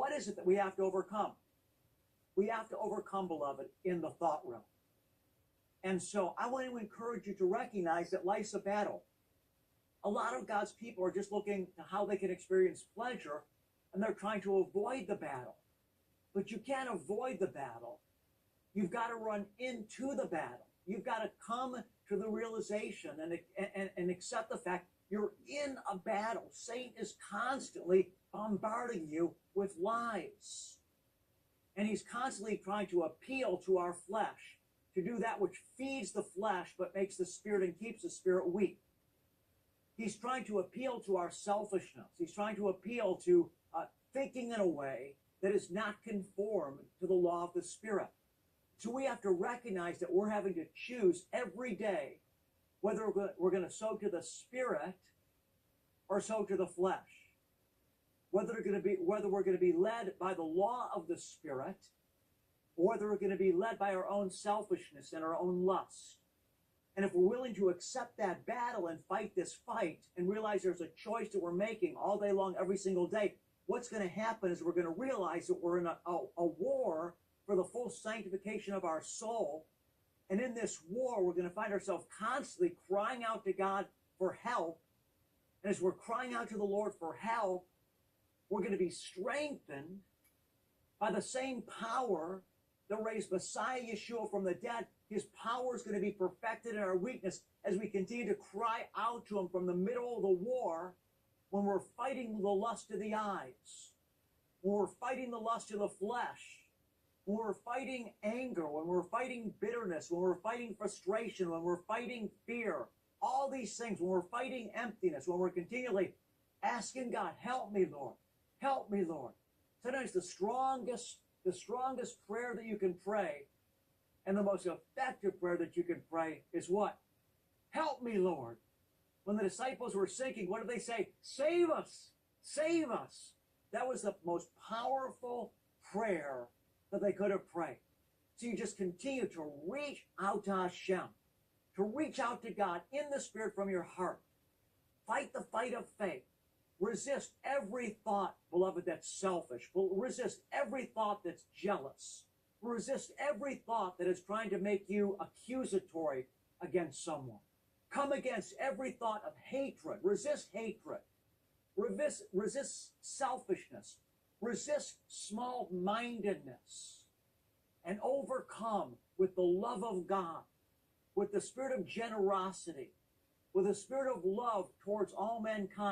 what is it that we have to overcome? We have to overcome, beloved, in the thought realm. And so I want to encourage you to recognize that life's a battle. A lot of God's people are just looking to how they can experience pleasure, and they're trying to avoid the battle. But you can't avoid the battle. You've got to run into the battle. You've got to come to the realization and accept the fact you're in a battle. Satan is constantly bombarding you with lies. And he's constantly trying to appeal to our flesh, to do that which feeds the flesh but makes the spirit and keeps the spirit weak. He's trying to appeal to our selfishness. He's trying to appeal to thinking in a way that is not conformed to the law of the Spirit. So we have to recognize that we're having to choose every day whether we're going to sow to the Spirit or sow to the flesh. Whether we're going to be led by the law of the Spirit, or whether we're going to be led by our own selfishness and our own lust. And if we're willing to accept that battle and fight this fight and realize there's a choice that we're making all day long, every single day, what's going to happen is we're going to realize that we're in a war for the full sanctification of our soul. And in this war, we're going to find ourselves constantly crying out to God for help. And as we're crying out to the Lord for help, we're going to be strengthened by the same power that raised Messiah Yeshua from the dead. His power is going to be perfected in our weakness as we continue to cry out to him from the middle of the war when we're fighting the lust of the eyes, when we're fighting the lust of the flesh, when we're fighting anger, when we're fighting bitterness, when we're fighting frustration, when we're fighting fear, all these things, when we're fighting emptiness, when we're continually asking God, help me, Lord, help me, Lord. Sometimes the strongest prayer that you can pray and the most effective prayer that you can pray is what? Help me, Lord. When the disciples were sinking, what did they say? Save us, save us. That was the most powerful prayer that they could have prayed. So you just continue to reach out to Hashem, to reach out to God in the Spirit from your heart. Fight the fight of faith. Resist every thought, beloved, that's selfish. Resist every thought that's jealous. Resist every thought that is trying to make you accusatory against someone. Come against every thought of hatred. Resist hatred. Resist selfishness. Resist small-mindedness. And overcome with the love of God, with the spirit of generosity, with a spirit of love towards all mankind.